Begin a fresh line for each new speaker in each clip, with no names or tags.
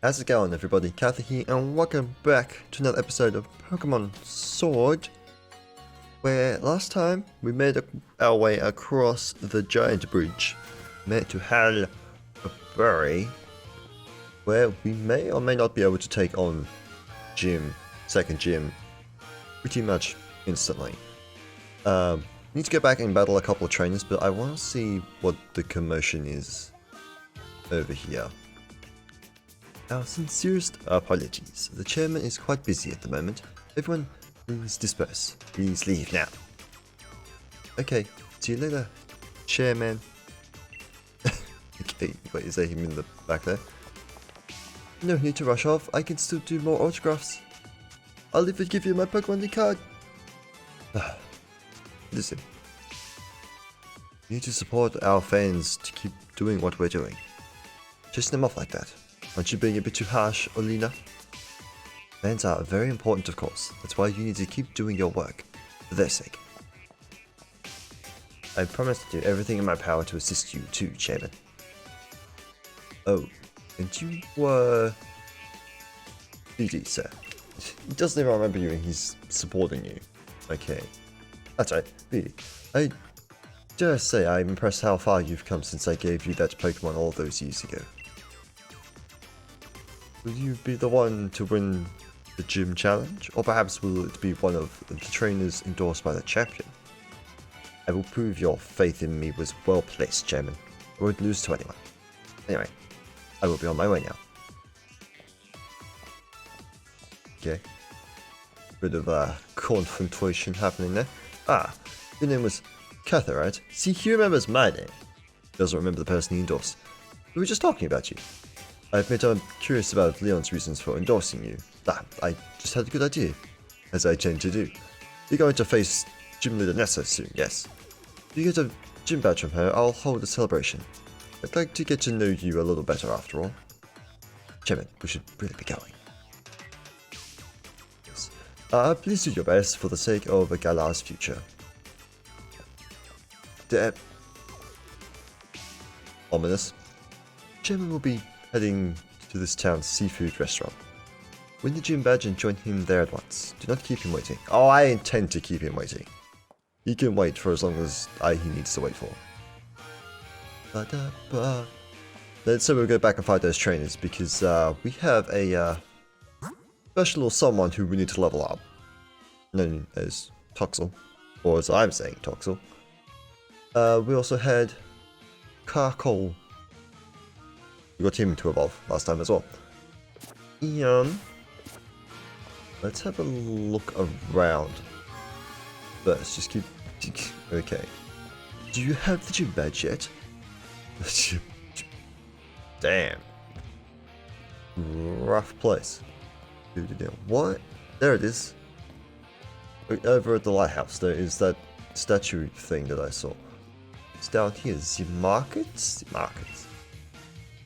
How's it going, everybody? Kyther here, and welcome back to another episode of Pokemon Sword, where last time we made our way across the giant bridge, meant to Hal Berry, where we may or may not be able to take on second gym, pretty much instantly. Need to go back and battle a couple of trainers, but I want to see what the commotion is over here. Our sincerest apologies. The chairman is quite busy at the moment. Everyone, please disperse. Please leave now. Okay, see you later, chairman. Okay, wait, is that him in the back there? No need to rush off. I can still do more autographs. I'll even give you my Pokemon card. Listen. We need to support our fans to keep doing what we're doing. Chasing them off like that. Aren't you being a bit too harsh, Olina? Fans are very important, of course. That's why you need to keep doing your work. For their sake. I promise to do everything in my power to assist you too, Chairman. Oh, and you were... BD, sir. He doesn't even remember you and he's supporting you. Okay. That's right, BD. I dare say I'm impressed how far you've come since I gave you that Pokemon all those years ago. Will you be the one to win the gym challenge? Or perhaps will it be one of the trainers endorsed by the champion? I will prove your faith in me was well placed, Chairman. I won't lose to anyone. Anyway, I will be on my way now. Okay. Bit of a confrontation happening there. Ah, your name was Kyther, right? See, he remembers my name. Doesn't remember the person he endorsed. We were just talking about you. I admit I'm curious about Leon's reasons for endorsing you. I just had a good idea, as I tend to do. You're going to face Gym Leader Nessa soon, yes? If you get a gym badge from her, I'll hold a celebration. I'd like to get to know you a little better after all. Chairman, we should really be going. Yes. Please do your best for the sake of Gala's future. Ominous. Chairman will be heading to this town's seafood restaurant. Win the gym badge and join him there at once. Do not keep him waiting. Oh, I intend to keep him waiting. He can wait for as long as he needs to wait for. So we'll go back and fight those trainers because we have a special someone who we need to level up. Known as Toxel. Or as I'm saying, Toxel. We also had Carcole. We got him to evolve last time as well. Let's have a look around. First, just keep... Okay. Do you have the gym badge yet? Damn. Rough place. What? There it is. Over at the lighthouse, there is that statue thing that I saw. It's down here. The markets? The markets.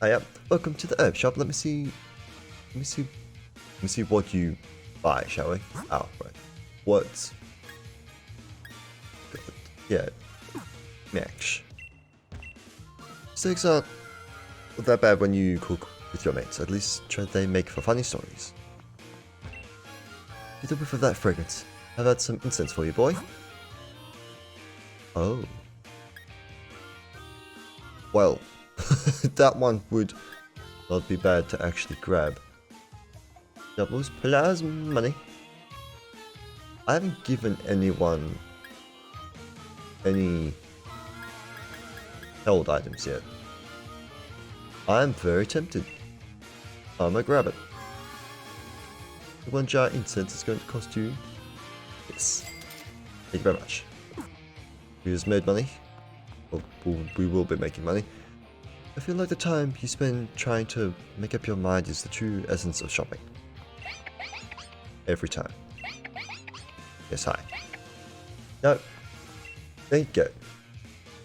Hiya, welcome to the herb shop. Let me see what you buy, shall we? Oh, right. What? Yeah. Match. Steaks aren't that bad when you cook with your mates. At least they make for funny stories. Get a whiff of that fragrance. I've had some incense for you, boy. Oh. Well. That one would not be bad to actually grab. Doubles plasma money. I haven't given anyone any held items yet. I'm very tempted. I'm gonna grab it. The 1 jar incense is going to cost you this. Thank you very much. We just made money. Well, we will be making money. I feel like the time you spend trying to make up your mind is the true essence of shopping. Every time. Yes, hi. No. There you go.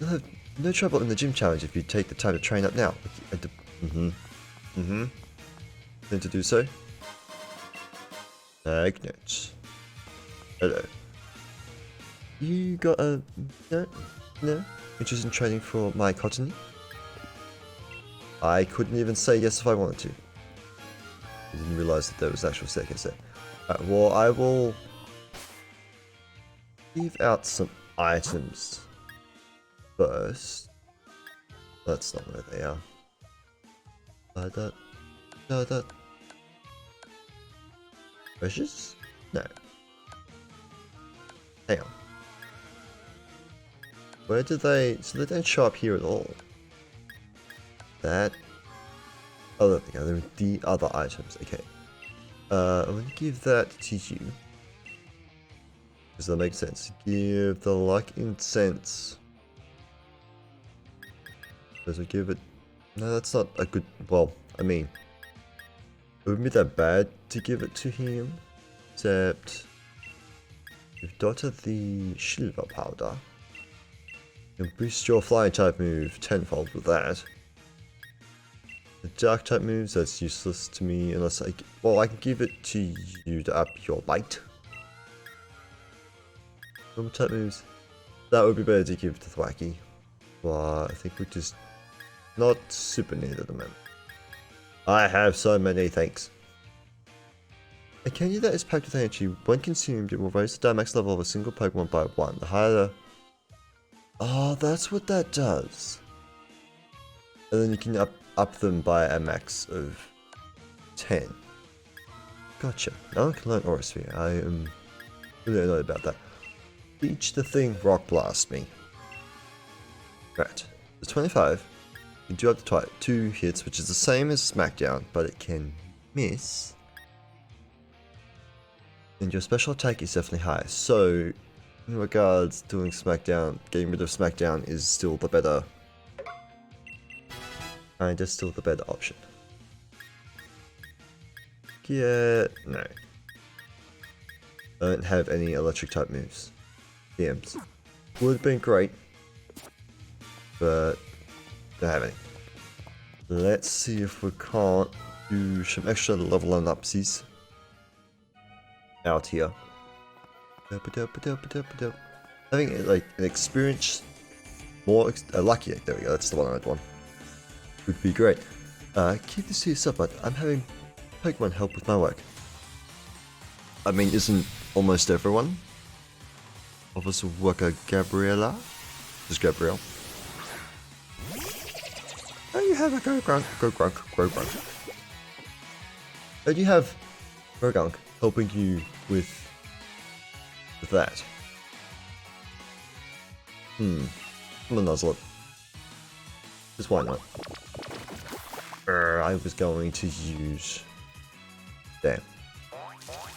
You'll have no trouble in the gym challenge if you take the time to train up now. Then to do so. Magnet. Hello. You got a... No? Interested in training for my cotton? I couldn't even say yes if I wanted to. I didn't realize that there was actual staircase there. Alright, well, I will leave out some items first. That's not where they are. Treasures? No. Hang on. Where do they... So they don't show up here at all. That... Oh, there we go. There are the other items. Okay. I'm going to give that to you. Does that make sense? Give the luck incense. Does it give it... No, that's not a good... Well, I mean... It wouldn't be that bad to give it to him. Except... You've dotted the silver powder. You can boost your flying type move tenfold with that. The dark type moves, that's useless to me unless I... Well, I can give it to you to up your light. Normal type moves, that would be better to give to Thwacky. But I think we're just not super needed at the moment. I have so many, thanks. A candy that is packed with energy, when consumed, it will raise the Dynamax level of a single Pokemon by 1. The higher the... Oh, that's what that does. And then you can up them by a max of 10. Gotcha. Now I can learn Aura Sphere. I am really annoyed about that. Beach the thing, Rock Blast me. Right. It's 25. You do have the 2 hits, which is the same as Smackdown, but it can miss. And your special attack is definitely high. So, in regards to doing Smackdown, getting rid of Smackdown is still the better. Kinda still the better option. Yeah, no. I don't have any electric type moves. DMs. Would have been great, but don't have any. Let's see if we can't do some extra leveling upsies out here. Having like an experience more lucky. There we go. That's the one I want. Would be great. Keep this to yourself, but I'm having Pokemon help with my work. I mean, isn't almost everyone? Officer Worker Gabriella? Just Gabrielle. Oh, you have a Grogunk. Oh, you have Grogunk helping you with that. I'm gonna nuzzle it. Just why not? I was going to use... Damn.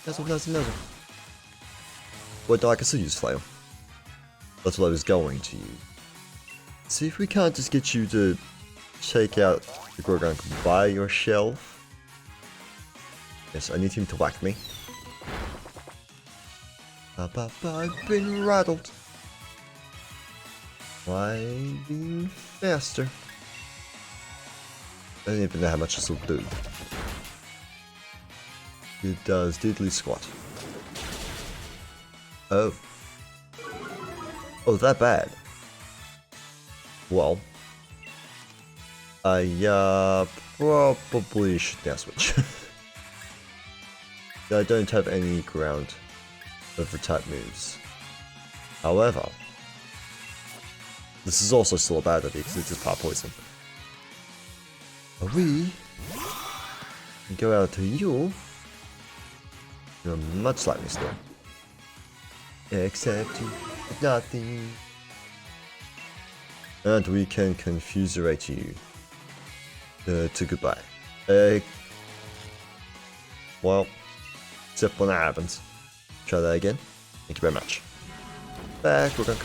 Nuzzle. Well, I can still use Flail. That's what I was going to use. See if we can't just get you to check out the Grogunk by yourself. Yes, I need him to whack me. I've been rattled. Winding faster. I don't even know how much this will do. It does diddly squat. Oh. Oh, that bad. Well. I probably should now switch. I don't have any ground over type moves. However, this is also still a bad idea because it's just part poison. We can go out to you. You're much like me still. Except you did nothing. And we can confuserate you to goodbye. Well, except when that happens. Try that again. Thank you very much. Back, Grogunk.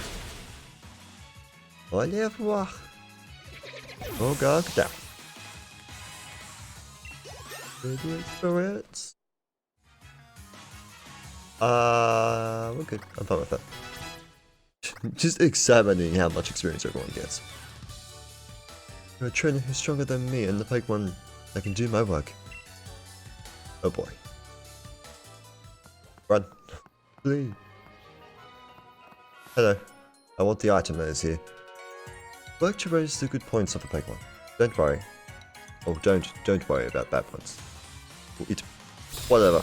Au revoir. Grogunk down. Good spirits. We're good. I'm fine with that. Just examining how much experience everyone gets. You're a trainer who's stronger than me and the Pokemon that can do my work. Oh boy. Run. Please. Hello. I want the item that is here. Work to raise the good points of the Pokemon. Don't worry. Oh, don't worry about bad points. It. Whatever.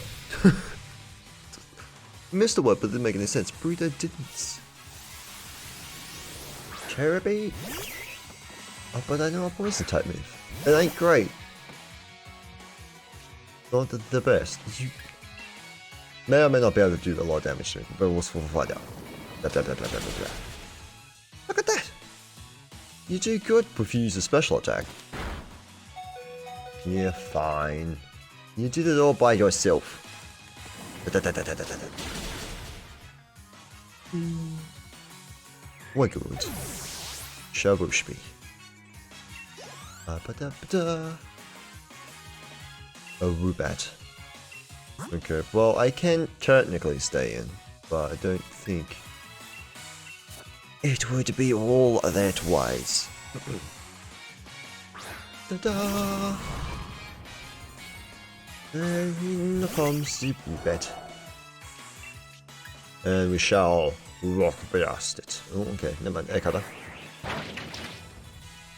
Missed the word, but it didn't make any sense. Burrito didn't. Cherubi? Oh, but I know a poison type move. It ain't great. Not the best. You may or may not be able to do a lot of damage to me, but we'll find out. Look at that! You do good if you use a special attack. You're fine. You did it all by yourself. What good? Shabushbi. A Rubat. Okay, well, I can technically stay in, but I don't think it would be all that wise. Ta-da! In comes the Rubat. And we shall rock blast it. Oh, okay, never mind. Kyther.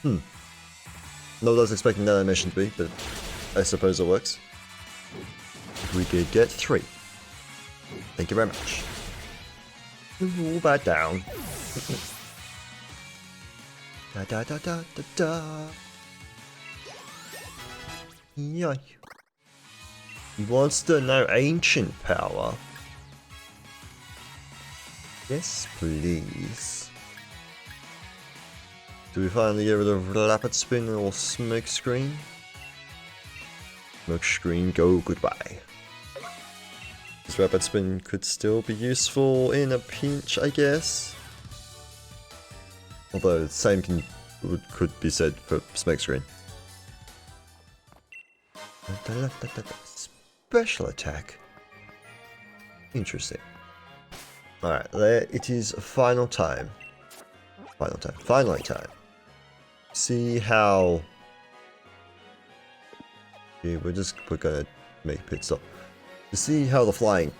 Not what I was expecting that animation to be, but I suppose it works. We did get 3. Thank you very much. Roll that down. Da da da da da da. Yay. He wants to know ancient power. Yes, please. Do we finally get rid of Rapid Spin or Smoke Screen? Smoke Screen, go goodbye. This Rapid Spin could still be useful in a pinch, I guess. Although the same could be said for Smoke Screen. Special attack. Interesting. Alright, there it is. Final time. Finally time. See how. Yeah, we're gonna make a pit stop to see how the flying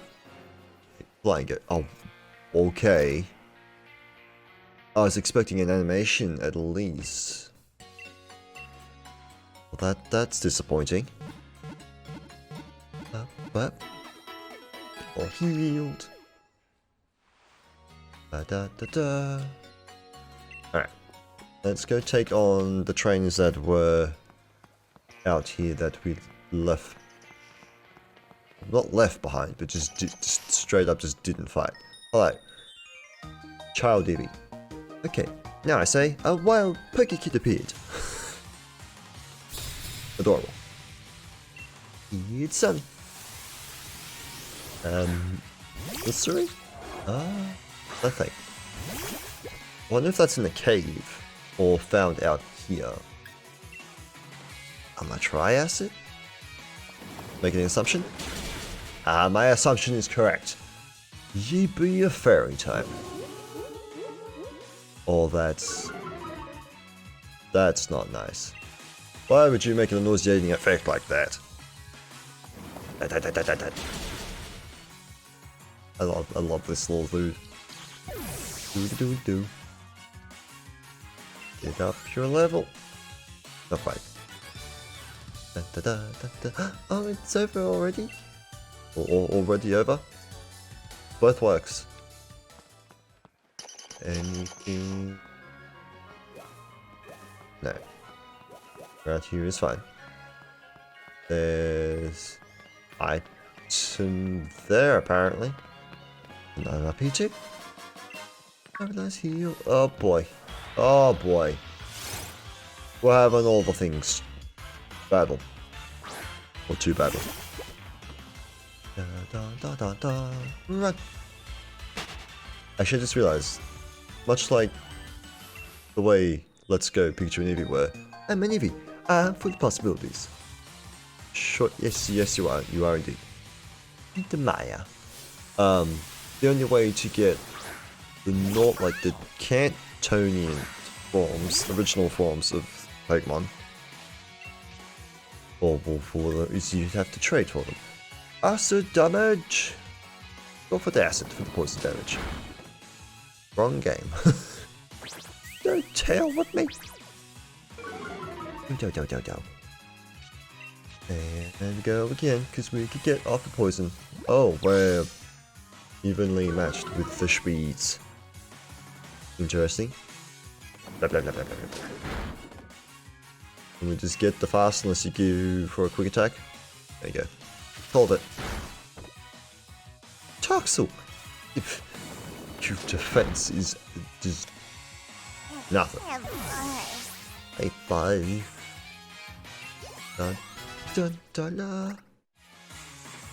get. Oh, okay. I was expecting an animation at least. Well, that's disappointing. But all healed. Da-da-da-da. Alright. Let's go take on the trainers that were out here that we left. Not left behind, but just straight up just didn't fight. Alright. Child Eevee. Okay. Now I say, a wild Poké Kid appeared. Adorable. It's sunny. Mystery? Nothing. I wonder if that's in the cave or found out here. I'm gonna try acid? Making an assumption? My assumption is correct. Ye be a fairy type. Oh, that's not nice. Why would you make a nauseating effect like that? I love this little dude. Do. Get up your level. Not quite. Oh, it's over already? Already over? Both works. Anything? No. Right here is fine. There's item there apparently. Another P2. Have a nice heal. Oh boy. Oh boy. We're having all the things. Battle. Or 2 battle. Run. I should just realize, much like the way Let's Go Pikachu and Eevee were, I'm an Eevee. Full of possibilities. Sure, yes you are. You are indeed. The Maya. The only way to get the the Cantonian forms, original forms of Pokemon, is you have to trade for them. Acid damage. Go for the acid for the poison damage. Wrong game. Don't tell with me. Do. And go again, because we could get off the poison. Oh, we're evenly matched with the speeds. Interesting. Blah, blah, blah, blah, blah, blah. Can we just get the fast unless you go for a quick attack? There you go. Hold it. Toxel! If your defense is just nothing. Hey, 5. Dun, dun, dun, dun.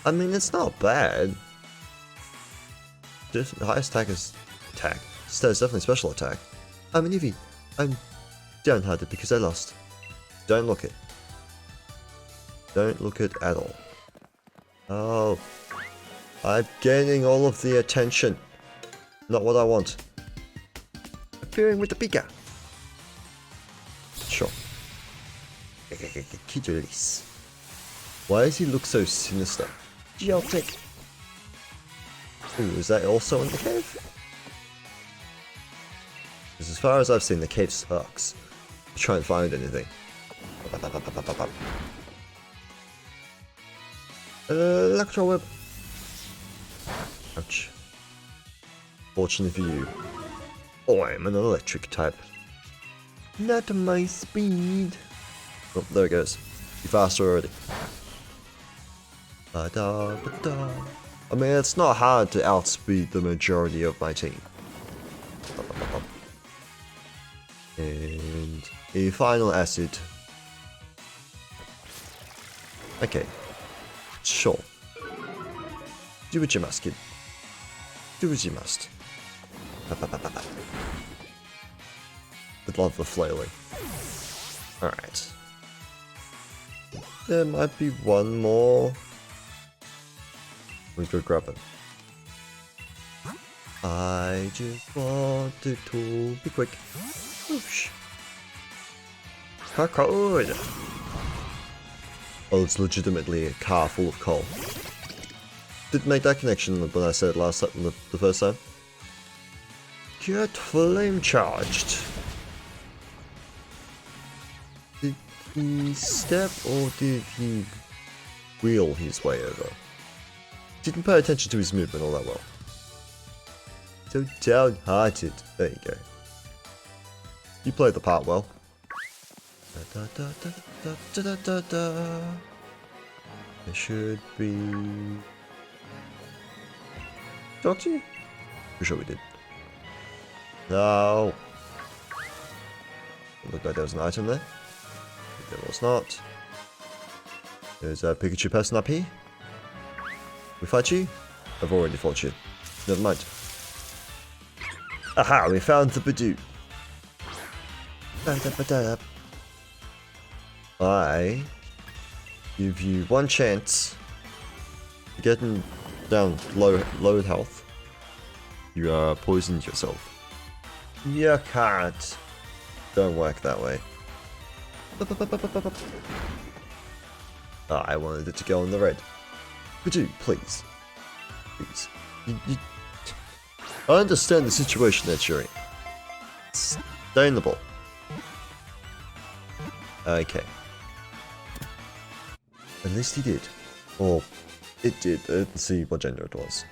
I mean, it's not bad. Just the highest attack is attack. Instead, it's definitely special attack. I'm an Eevee. I'm downhearted because I lost. Don't look it. Don't look it at all. Oh. I'm gaining all of the attention. Not what I want. Appearing with the Pika. Sure. Kyther. Why does he look so sinister? Geotic. Ooh, is that also in the cave? Because as far as I've seen, the cave sucks. Try and find anything. Electro Whip. Ouch. Fortunately for you. Oh, I'm an electric type. Not my speed. Oh, there it goes. You're faster already. Ba-da-ba-da. I mean, it's not hard to outspeed the majority of my team. And a final acid. Okay. Sure. Do what you must, kid. Do what you must. With love the flailing. Alright. There might be one more. Let's go grab it. I just wanted to be quick. Whoosh. Code. Oh, it's legitimately a car full of coal. Didn't make that connection when I said it last time, the first time. Get flame charged. Did he step or did he wheel his way over? Didn't pay attention to his movement all that well. So downhearted. There you go. You played the part well. Da, da, da, da, da, da, da, da. There should be. Talk to you? Pretty sure we did. No. It looked like there was an item there. But there was not. There's a Pikachu person up here. We fight you? I've already fought you. Never mind. Aha, we found the Badoo. I give you one chance to get down low health. You poisoned yourself. You can't. Don't work that way. I wanted it to go in the red. Badoo, please. Please. I understand the situation that you're in. Stay in the ball. Okay. At least he did. Or, it did. I didn't see what gender it was.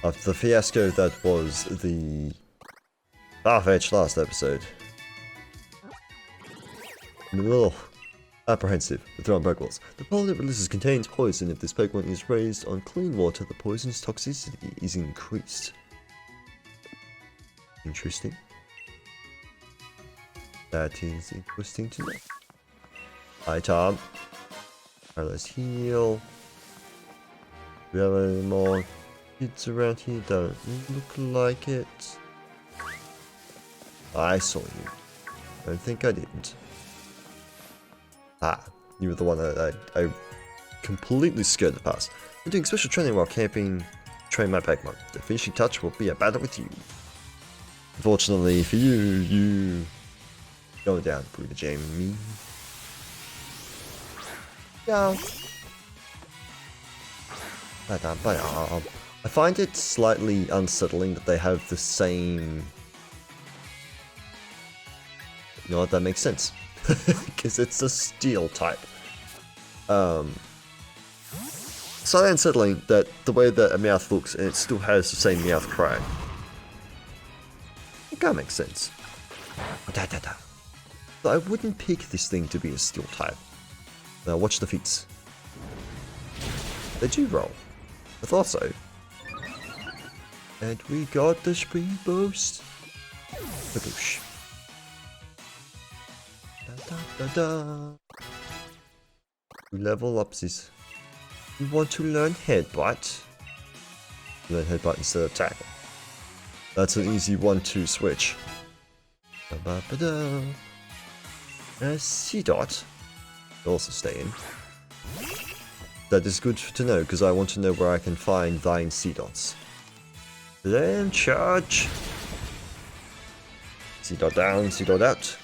After the fiasco that was the Farfetch last episode. I'm a little apprehensive with throwing Pokeballs. The pollen it releases contains poison. If this Pokemon is raised on clean water, the poison's toxicity is increased. Interesting. That is interesting to know. Hi, Tom. Alright, let's heal. Do we have any more kids around here? Don't look like it. I saw you. I don't think I didn't. Ah, you were the one that I completely scared past. I'm doing special training while camping. Train my Pokemon. The finishing touch will be a battle with you. Unfortunately for you, you go down through the Jamie. Yeah. I find it slightly unsettling that they have the same. You know what? That makes sense. Because it's a steel type. slightly unsettling that the way that a mouth looks, and it still has the same mouth cry. It kind of makes sense. But I wouldn't pick this thing to be a steel type. Now watch the feats. They do roll. I thought so. And we got the spring boost. Badoosh. Level upsies. You want to learn headbutt? Learn headbutt instead of tackle. That's an easy 1-2 switch. C-dot. Also stay in. That is good to know because I want to know where I can find thine C-dots. Then charge. C-dot down, C-dot out.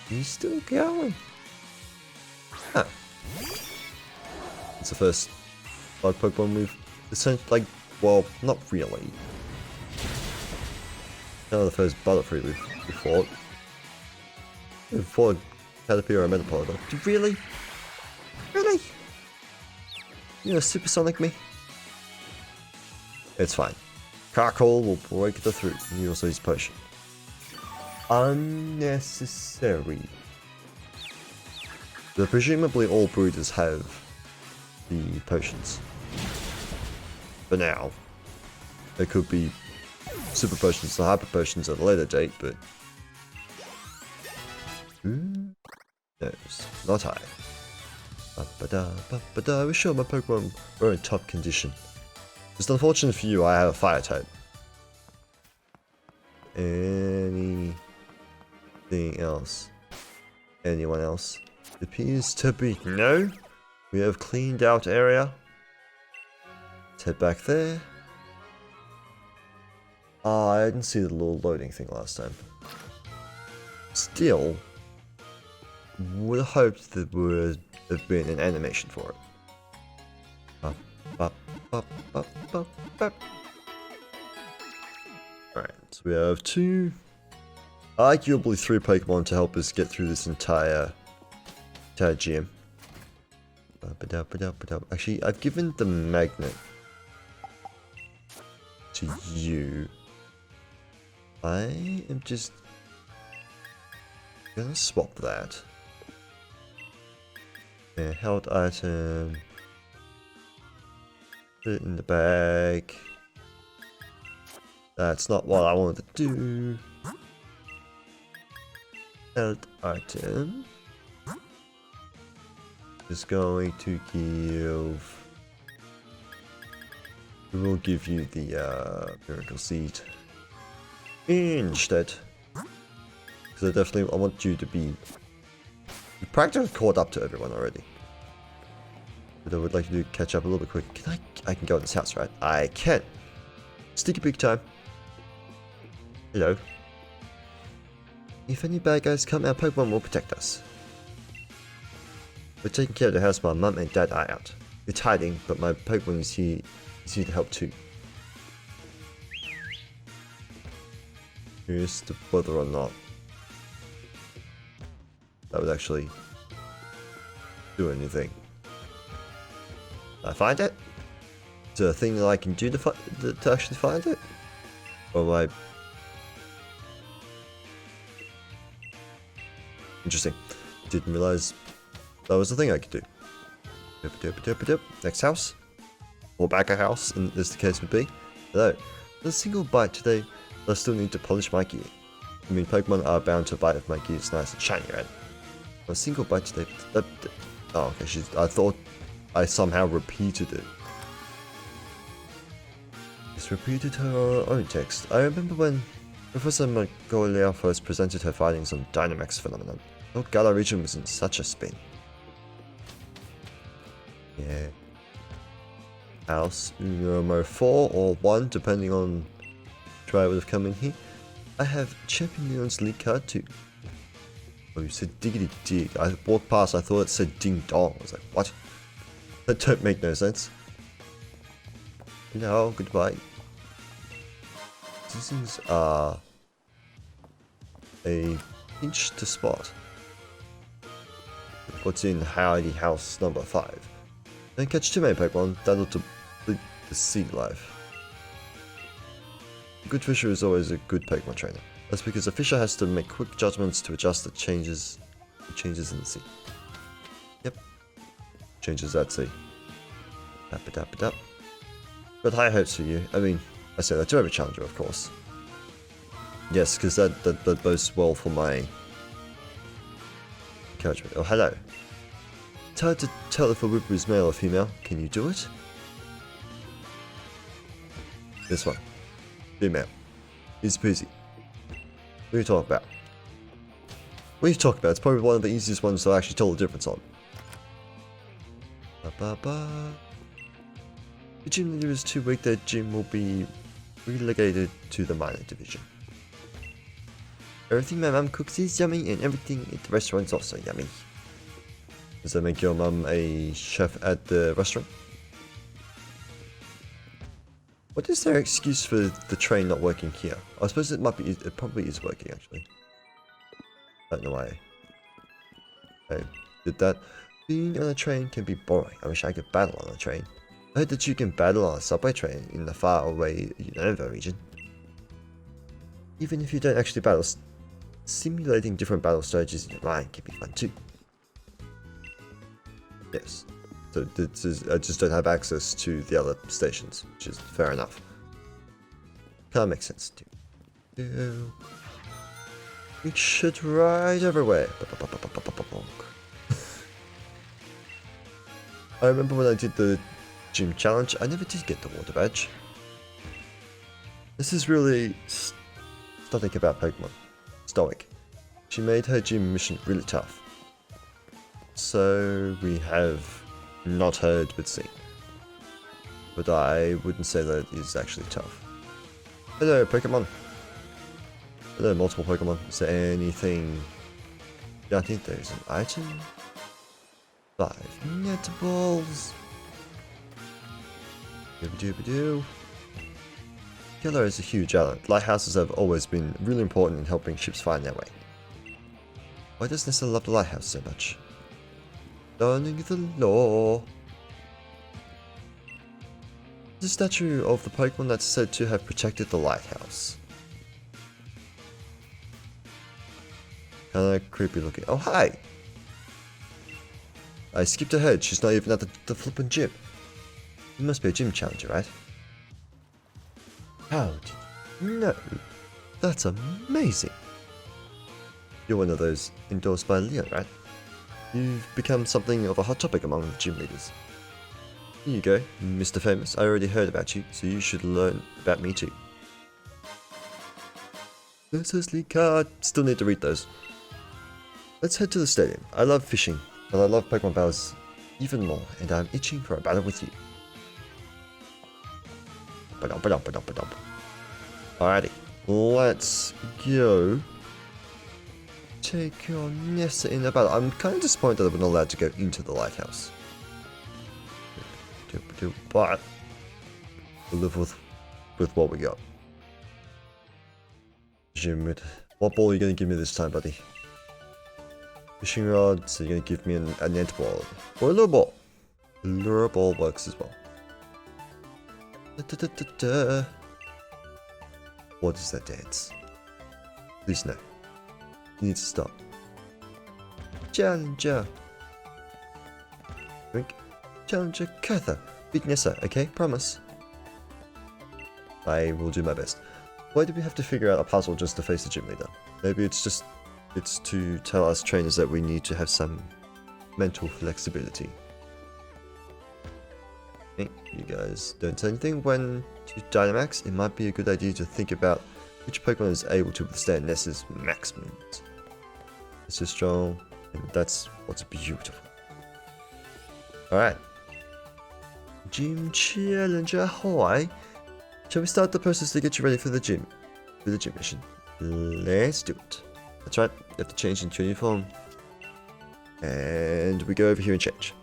He's still going. Huh. It's the first bug Pokemon we've essentially, like, well, not really. Kind of the first Butterfree we fought. We fought Caterpillar and Metapod. Like, really? Really? You know, supersonic me? It's fine. Carkol will break the through. He also uses potion. Unnecessary. So presumably all breeders have the potions. For now. There could be super potions or hyper potions at a later date, but who knows? Not I. We're sure my Pokemon are in top condition. Just unfortunate for you, I have a fire type. Anything else? Anyone else? Appears to be no. We have cleaned out area. Let's head back there. I didn't see the little loading thing last time. Still, would have hoped there would have been an animation for it. Alright, so we have two, arguably 3 Pokemon to help us get through this entire gym. Actually, I've given the magnet to you. I am just gonna swap that. And held item. Put it in the bag. That's not what I wanted to do. Held item is going to give. We will give you the miracle seed instead, because I want you to be. You practically caught up to everyone already, but I would like you to catch up a little bit quick. Can I can go in this house, right? I can. Sticky peek time. Hello. If any bad guys come, our Pokemon will protect us. We're taking care of the house while Mum and Dad are out. It's hiding, but my Pokemon is here to help too. Curious to whether or not that would actually do anything. Did I find it? Is there a thing that I can do to actually find it? Or am I... Interesting. Didn't realize that was the thing I could do. Next house. Or back a house, as the case would be. Hello. With a single bite today, I still need to polish my gear. I mean, Pokemon are bound to bite if my gear is nice and shiny, right? A single bite today. Oh, okay. I thought I somehow repeated it. Just repeated her own text. I remember when Professor Magoliao first presented her findings on Dynamax phenomenon. Old Galar region was in such a spin. Yeah. House number 4 or 1, depending on which way I would have come in here. I have Champion Leon's lead card too. Oh, you said diggity dig. I walked past, I thought it said ding dong. I was like, what? That don't make no sense. No, goodbye. These things are a pinch to spot. What's in Howdy House number 5? Don't catch too many Pokemon, that'll deplete the sea life. A good fisher is always a good Pokemon trainer. That's because a fisher has to make quick judgments to adjust the changes in the sea. Yep. Changes at sea. Dap. But high hopes for you. I mean, I say that to every challenger, of course. Yes, because that bodes well for my encouragement. Oh, hello. It's hard to tell if a Whipper is male or female. Can you do it? This one. Female. Easy peasy. What are you talking about? What are you talking about? It's probably one of the easiest ones to actually tell the difference on. The gym leader is too weak, that gym will be relegated to the minor division. Everything my mum cooks is yummy, and everything at the restaurant is also yummy. Does that make your mum a chef at the restaurant? What is their excuse for the train not working here? I suppose it probably is working actually. I don't know why I did that. Being on a train can be boring. I wish I could battle on a train. I heard that you can battle on a subway train in the faraway Unova region. Even if you don't actually battle, simulating different battle strategies in your mind can be fun too. Yes. So I just don't have access to the other stations, which is fair enough. Kinda makes sense too. We should ride everywhere. I remember when I did the gym challenge, I never did get the water badge. This is really starting about Pokemon. Stoic. She made her gym mission really tough. So we have not heard but seen. But I wouldn't say that it is actually tough. Hello Pokemon. Hello multiple Pokemon. Is there anything? Yeah, I think there's an item. 5 netballs. Dooba-dooba-doo. Kyther is a huge island. Lighthouses have always been really important in helping ships find their way. Why does Nessa love the lighthouse so much? Learning the law. The statue of the Pokemon that's said to have protected the lighthouse. Kinda creepy looking. Oh, hi! I skipped ahead. She's not even at the flippin' gym. You must be a gym challenger, right? How did you know? That's amazing. You're one of those endorsed by Leon, right? You've become something of a hot topic among the gym leaders. Here you go, Mr. Famous. I already heard about you, so you should learn about me too. Necessarily card. Still need to read those. Let's head to the stadium. I love fishing, but I love Pokemon battles even more, and I'm itching for a battle with you. Alrighty, let's go. Take on Nessa in a battle. I'm kind of disappointed that we're not allowed to go into the lighthouse. But we'll live with what we got. What ball are you going to give me this time, buddy? Fishing rod, so you're going to give me a net ball. Or a lure ball. A lure ball works as well. What is that dance? Please no. You need to stop. Challenger. Drink. Challenger Kyther. Beat Nessa, okay? Promise. I will do my best. Why do we have to figure out a puzzle just to face the gym leader? Maybe it's to tell us trainers that we need to have some mental flexibility. Hey, you guys don't say anything. When to Dynamax, it might be a good idea to think about which Pokemon is able to withstand Nessa's max moves. It's is strong, and that's what's beautiful. Alright. Gym Challenger, hi. Shall we start the process to get you ready for the gym? For the gym mission. Let's do it. That's right, you have to change into uniform. And we go over here and change.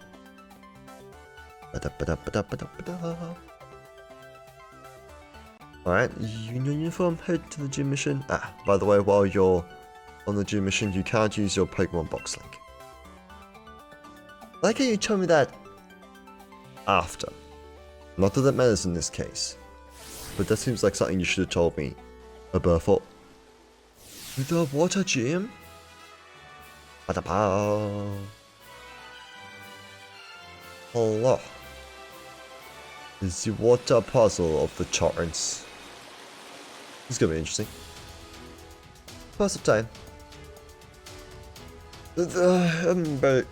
Alright, uniform, head to the gym mission. Ah, by the way, while you're on the gym mission, you can't use your Pokemon box link. Why can't you tell me that after? Not that that matters in this case, but that seems like something you should have told me before. The water gym? Ba-da-ba. Hello. Is the water puzzle of the Torrents. This is gonna be interesting. Pass of time. The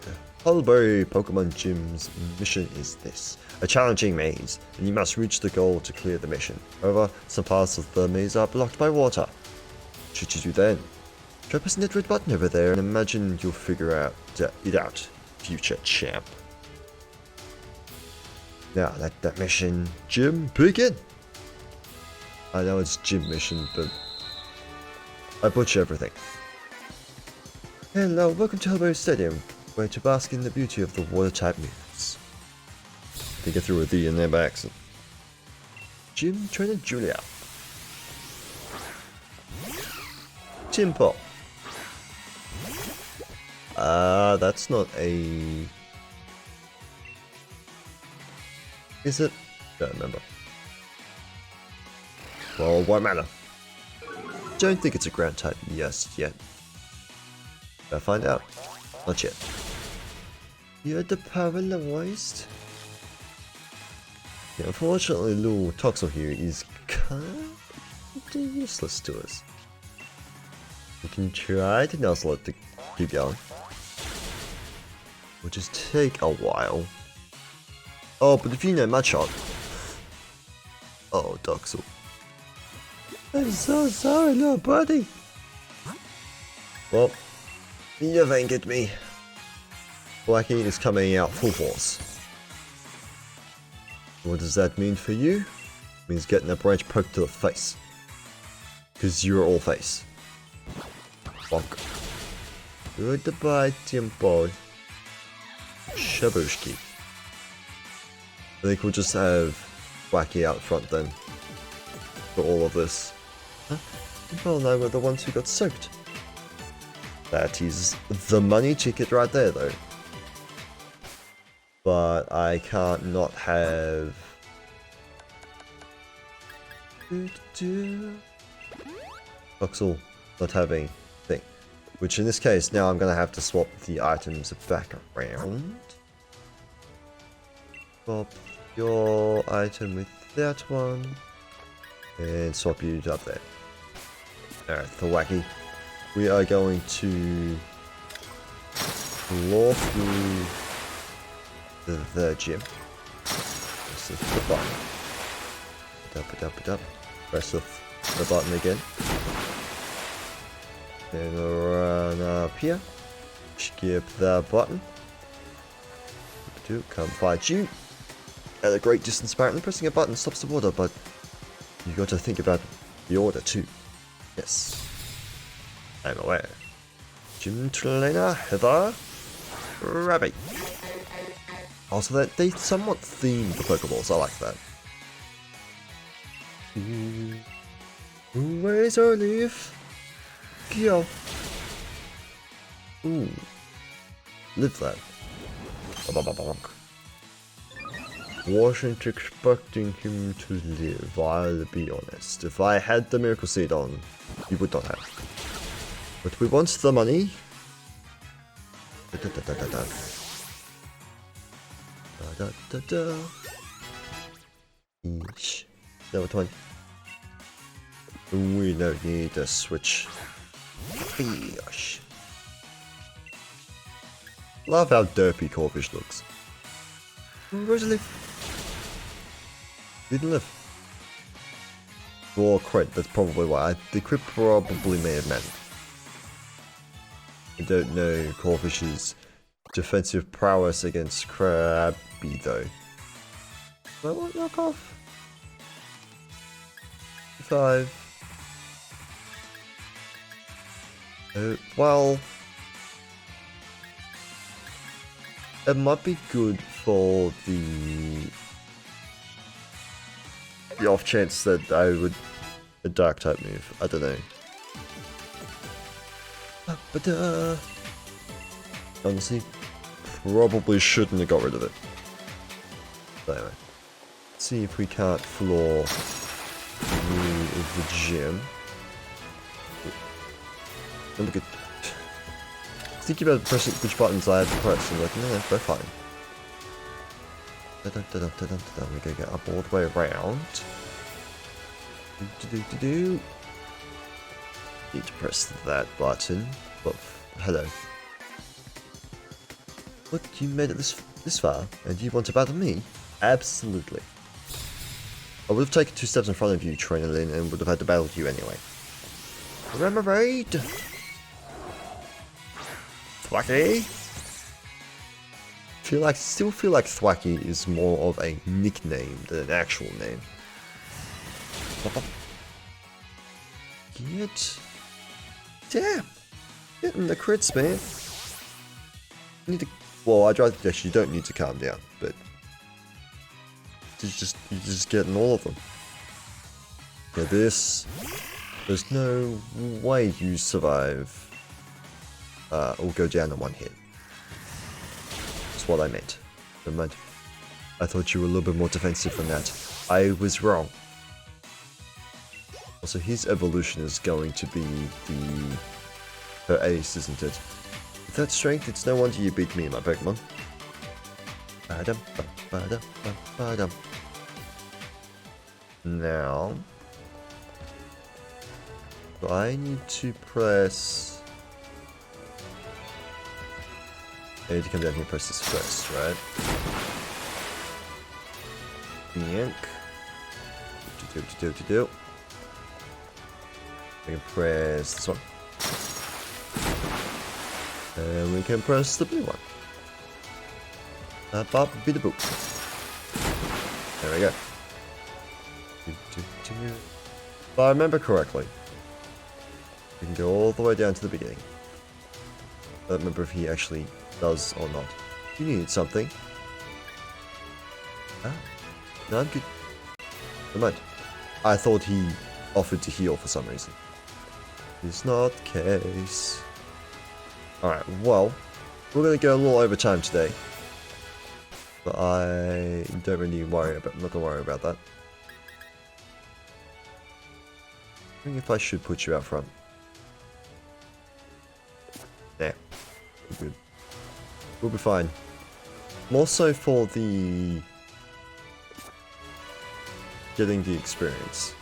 Hullberry Pokemon Gym's mission is this. A challenging maze, and you must reach the goal to clear the mission. However, some parts of the maze are blocked by water. What should you do then? Try pressing that red button over there and imagine you'll figure it out, future champ. Now let that mission gym begin. I know it's gym mission, but I butcher everything. Hello, welcome to Hullberry Stadium, where to bask in the beauty of the water type moves. I think I threw a D in there by accident. Gym Trainer Julia. Timpo. That's not a... Is it? Don't remember. Well, won't matter. Don't think it's a ground type just yet. Gotta find out. Not yet. You're the paralyzed? Yeah, unfortunately, little Toxel here is kind of useless to us. We can try to nuzzle it to keep going. Will just take a while. Oh, but if you know Mudshot. Oh, Toxel. I'm so sorry, little buddy. Well, you've angered me. Blackie is coming out full force. What does that mean for you? It means getting a branch poked to the face. Because you're all face. Bonk. Goodbye, Timpo. Shabushki. I think we'll just have Blackie out front then. For all of this. Huh? Timpo and I were the ones who got soaked. That is the money ticket right there though. But I can't not have... Toxel not having thing. Which in this case, now I'm going to have to swap the items back around. Swap your item with that one. And swap you up there. Alright, the wacky. We are going to claw through the gym. Press the button. Press the button again. Then run up here. Skip the button. Come fight you. At a great distance apparently. Pressing a button stops the water, but you got to think about the order too. Yes. I'm aware. Gym Trainer Heather Rabbit. Also, that they somewhat themed the Pokeballs. I like that. Where's our leaf? Go. Ooh. Live that. Wasn't expecting him to live, I'll be honest. If I had the Miracle Seed on, he would not have. But we want the money. Eesh. Level 20. We don't need a switch. Eesh. Love how derpy Corfish looks. Where's he live? Didn't live. Or crit, that's probably why. The crit probably may have mattered. I don't know Corfish's defensive prowess against Krabby though. Do I want knock off? 5. Well, it might be good for the off chance that I would a dark type move. I don't know. Honestly, probably shouldn't have got rid of it. But anyway, let's see if we can't floor the gym. And look at. Thinking about pressing which buttons I had to press, and like, no, they're fine. We're gonna get up all the way around. Need to press that button. But hello. What, you made it this far, and you want to battle me? Absolutely. I would have taken 2 steps in front of you, Trainer Lin, and would have had to battle you anyway. Remoraid! Thwacky! Still feel like Thwacky is more of a nickname than an actual name. Damn! Getting the crits, man. Well, I'd rather suggest you don't need to calm down, but you're just getting all of them. Yeah, there's no way you survive or go down in one hit. That's what I meant. Never mind. I thought you were a little bit more defensive than that. I was wrong. Also, his evolution is going to be her ace, isn't it? With that strength, it's no wonder you beat me, my Pokemon. Now, so I need to press. I need to come down here and press this first, right? Yank. Do. We can press this one. And we can press the blue one. Bop, be the boop. There we go. If I remember correctly, we can go all the way down to the beginning. I don't remember if he actually does or not. You needed something. Ah, no, I'm good. Never mind. I thought he offered to heal for some reason. It's not the case. Alright, well, we're going to go a little over time today. But I don't really worry about, I'm not going to worry about that. I think if I should put you out front. There. We're good. We'll be fine. More so for the getting the experience.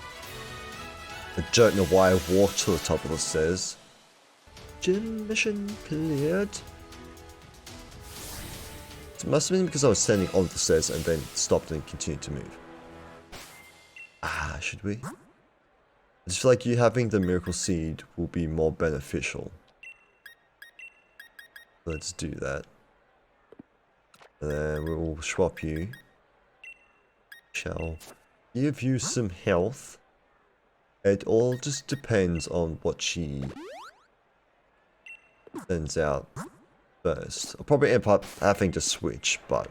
I don't know why I walked to the top of the stairs. Gym mission cleared. It must have been because I was standing on the stairs and then stopped and continued to move. Ah, should we? I just feel like you having the Miracle Seed will be more beneficial. Let's do that. And then we'll swap you. Shall give you some health. It all just depends on what she sends out first. I'll probably end up having to switch, but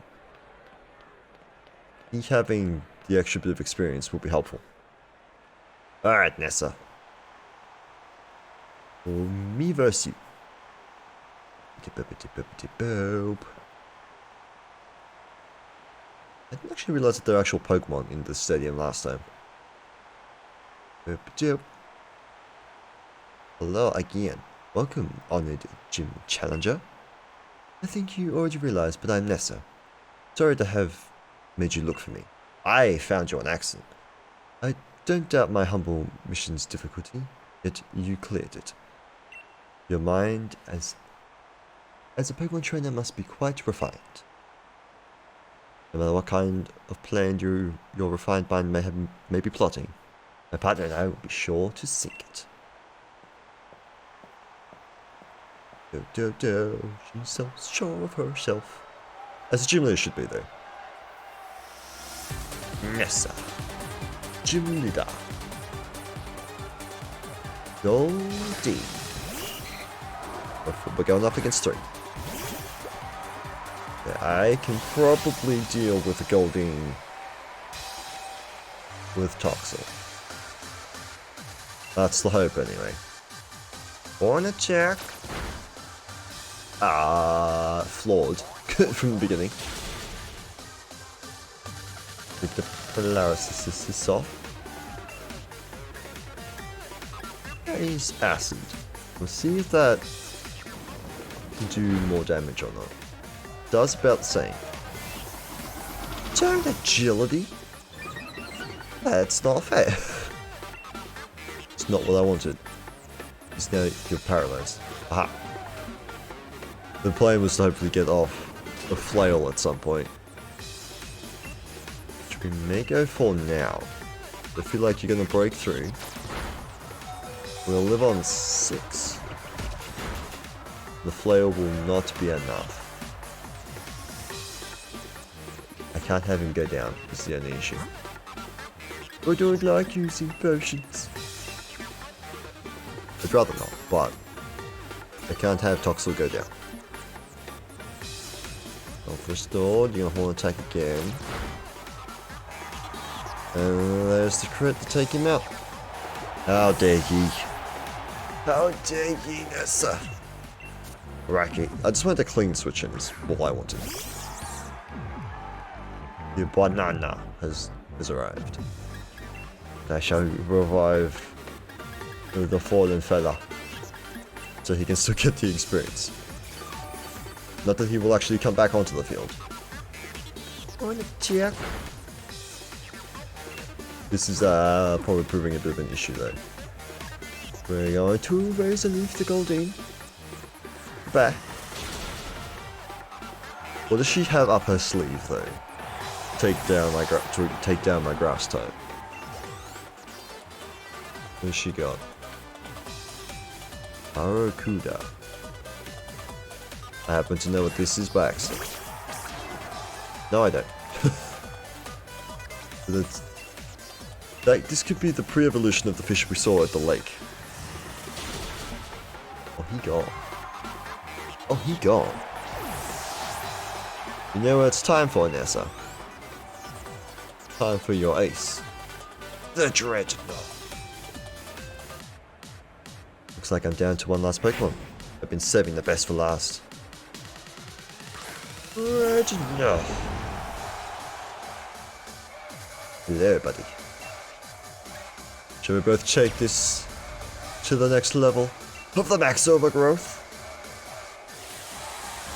me having the extra bit of experience will be helpful. Alright, Nessa. Me versus you. I didn't actually realize that there are actual Pokemon in the stadium last time. Hello again. Welcome, honored gym challenger. I think you already realized, but I'm Nessa. Sorry to have made you look for me. I found you on accident. I don't doubt my humble mission's difficulty, yet you cleared it. Your mind as a Pokemon trainer must be quite refined. No matter what kind of plan your refined mind may be plotting, my partner and I will be sure to sink it. She's so sure of herself. As a gym leader should be though. Nessa. Gym leader. Go deep. We're going up against 3. Yeah, I can probably deal with a Goldeen with Toxel. That's the hope, anyway. One attack. Flawed from the beginning. With the paralysis off. Nice acid. We'll see if that can do more damage or not. Does about the same. Turn agility? That's not fair. It's not what I wanted. It's now you're paralyzed. Aha. The plan was to hopefully get off a flail at some point. Which we may go for now. I feel like you're gonna break through. We'll live on 6. The flail will not be enough. I can't have him go down, is the only issue. I don't like using potions. I'd rather not, but I can't have Toxel go down. Health restored, you're gonna want to attack again. And there's the crit to take him out. How dare ye? How dare ye, Nessa? Racky. I just wanted a clean switch in, is all I wanted. The banana has arrived. I shall revive the fallen fella, so he can still get the experience. Not that he will actually come back onto the field. On a check. This is probably proving a bit of an issue though. We're going to raise a leaf to Goldine. Back. What does she have up her sleeve though? To take down my grass type. What's she got? Barracuda. I happen to know what this is by accident. No, I don't. This could be the pre-evolution of the fish we saw at the lake. Oh, he gone. Oh, he gone. You know what it's time for, Nessa? Time for your ace. The Dreadnought. Looks like I'm down to one last Pokemon. I've been saving the best for last. Dreadnought. Hello, buddy. Shall we both take this to the next level of the max overgrowth?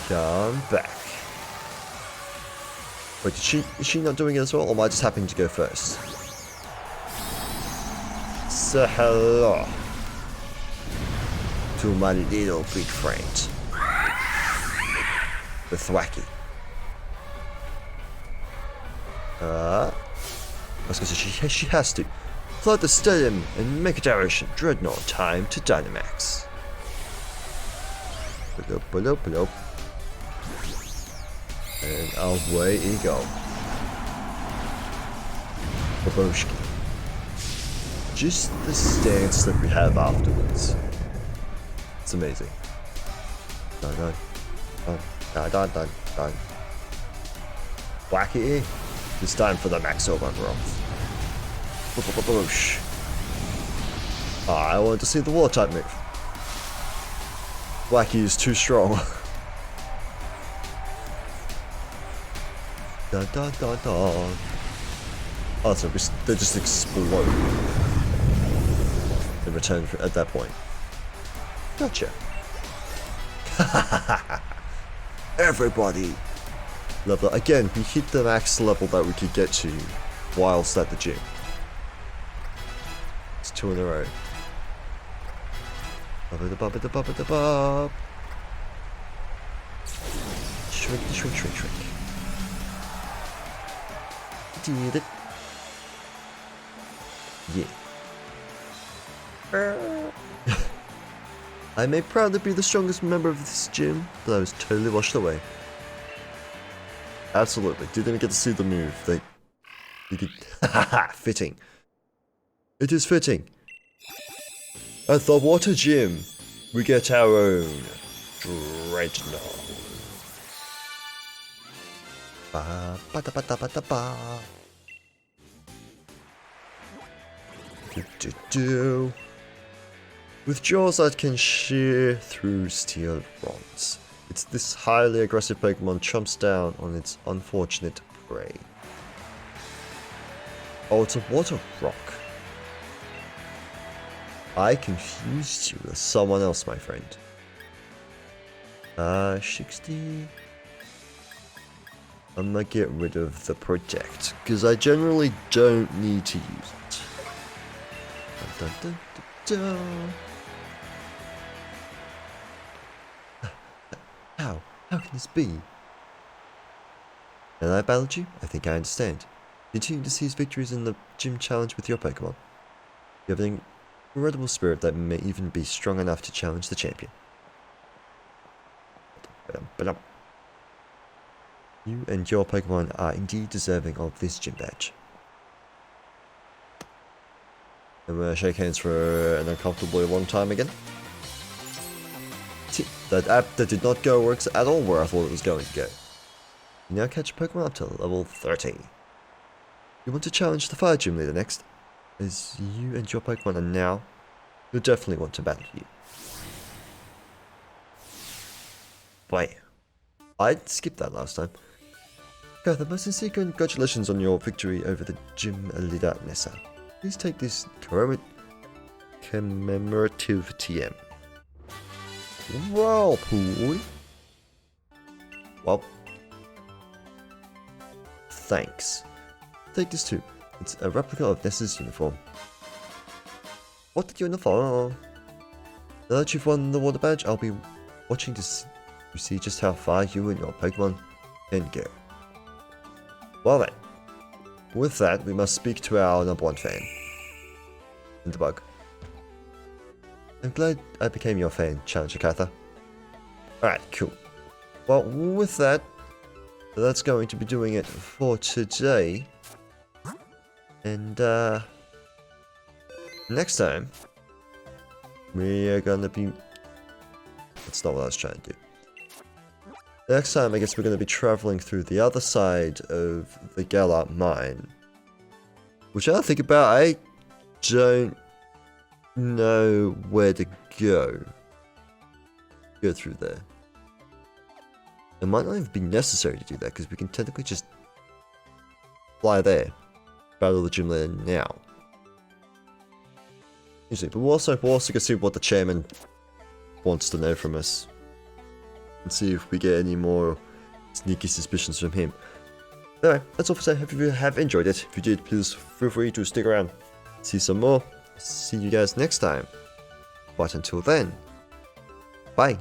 Come back. Wait, is she not doing it as well, or am I just happening to go first? So hello to my little big friend, the Thwacky. I was gonna say she has to. Flood the stadium and make a direction. Dreadnought time to Dynamax. Bloop. And away you go. Baboshki. Just the stance that we have afterwards. It's amazing. Dun. Wacky. It's time for the max overgrowth. I wanted to see the water type move. Wacky is too strong. Dun. Oh, so they just explode in return at that point. Gotcha. Everybody. Level again. We hit the max level that we could get to whilst at the gym. It's 2 in a row. Shrink. Did it. Yeah. I may proudly be the strongest member of this gym, but I was totally washed away. Absolutely. Didn't get to see the move. You could. Fitting. It is fitting. At the water gym, we get our own Dreadnought. with jaws that can shear through steel rods. It's this highly aggressive Pokemon chomps down on its unfortunate prey. Oh, it's a water rock. I confused you with someone else, my friend. 60. I'm gonna get rid of the protect, because I generally don't need to use it. Dun, dun, dun, dun, dun. How can this be? And I battled you? I think I understand. Continue to seize victories in the gym challenge with your Pokemon. You have an incredible spirit that may even be strong enough to challenge the champion. You and your Pokemon are indeed deserving of this gym badge. And we're going to shake hands for an uncomfortably long time again. See, that app that did not go works at all where I thought it was going to go. You now catch a Pokemon up to level 30. You want to challenge the Fire Gym Leader next, as you and your Pokemon are now, you'll definitely want to battle you. Wait, I skipped that last time. Kyther, my sincere congratulations on your victory over the gym leader Nessa. Please take this commemorative TM. Whirlpool. Well, thanks. Take this too. It's a replica of Nessa's uniform. What uniform? Now that you've won the water badge, I'll be watching to see just how far you and your Pokemon can go. Well then, with that, we must speak to our #1 fan. And the bug. I'm glad I became your fan, Challenger Kyther. Alright, cool. Well, with that, that's going to be doing it for today. And, next time, we are gonna be... That's not what I was trying to do. Next time, I guess we're gonna be traveling through the other side of the Galar mine. Which I think about, I don't know where to go. Go through there. It might not even be necessary to do that, because we can technically just fly there. Battle the gym leader now. Usually, but we're also gonna see what the chairman wants to know from us. And see if we get any more sneaky suspicions from him. Anyway, that's all for today. Hope you have enjoyed it. If you did, please feel free to stick around. See some more. See you guys next time. But until then, bye.